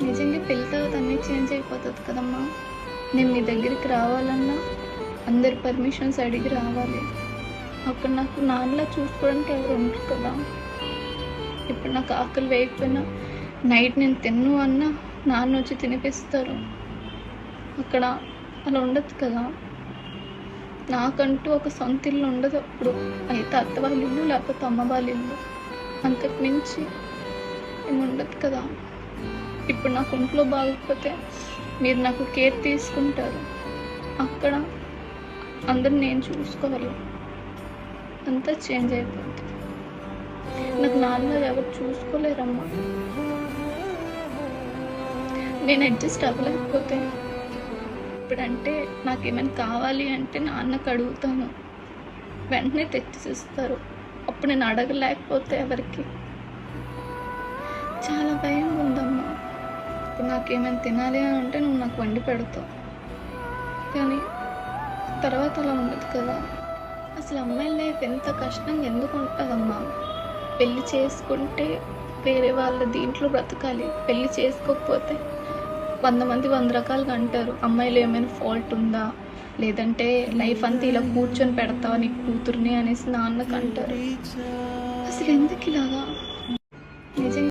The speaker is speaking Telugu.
నిజంగా పెళ్లి తర్వాత అన్నీ చేంజ్ అయిపోతుంది కదమ్మా. నేను మీ దగ్గరికి రావాలన్నా అందరి పర్మిషన్స్ అడిగి రావాలి. అక్కడ నాకు నాన్నలా చూసుకోవడానికి ఎవరు ఉండరు కదా. ఇప్పుడు నాకు ఆకలి వేయకపోయినా నైట్ నేను తిన్ను అన్నా నాన్న వచ్చి తినిపిస్తారు. అక్కడ అలా ఉండదు కదా. నాకంటూ ఒక సొంత ఇల్లు ఉండదు అప్పుడు. అయితే అత్త వాళ్ళ ఇల్లు లేకపోతే అమ్మ వాళ్ళ ఇల్లు, అంతకు మించి ఏమి ఉండదు కదా. ఇప్పుడు నాకు ఒంట్లో బాగోకపోతే మీరు నాకు కేర్ తీసుకుంటారు. అక్కడ అందరు నేను చూసుకోవాలి. అంతా చేంజ్ అయిపోతుంది. నాకు నాన్న ఎవరు చూసుకోలేరమ్మా. నేను అడ్జస్ట్ అవ్వలేకపోతే ఇప్పుడంటే నాకేమైనా కావాలి అంటే నాన్నకు అడుగుతాను, వెంటనే తెచ్చిస్తారు. అప్పుడు నేను అడగలేకపోతే ఎవరికి చాలా భయం ఉందమ్మా. ఇప్పుడు నాకేమైనా తినాలి అని అంటే నువ్వు నాకు వండి పెడతావు, కానీ తర్వాత అలా ఉండదు కదా. అసలు అమ్మాయి లైఫ్ ఎంత కష్టంగా ఎందుకు ఉంటుందమ్మా. పెళ్ళి చేసుకుంటే వేరే వాళ్ళ దీంట్లో బ్రతకాలి, పెళ్ళి చేసుకోకపోతే 100 మంది 100 రకాలుగా అంటారు. అమ్మాయిలో ఏమైనా ఫాల్ట్ ఉందా, లేదంటే లైఫ్ అంతా ఇలా కూర్చొని పెడతావా నీ కూతుర్ని అనేసి నాన్నకు అంటారు. అసలు ఎందుకు ఇలాగా నిజంగా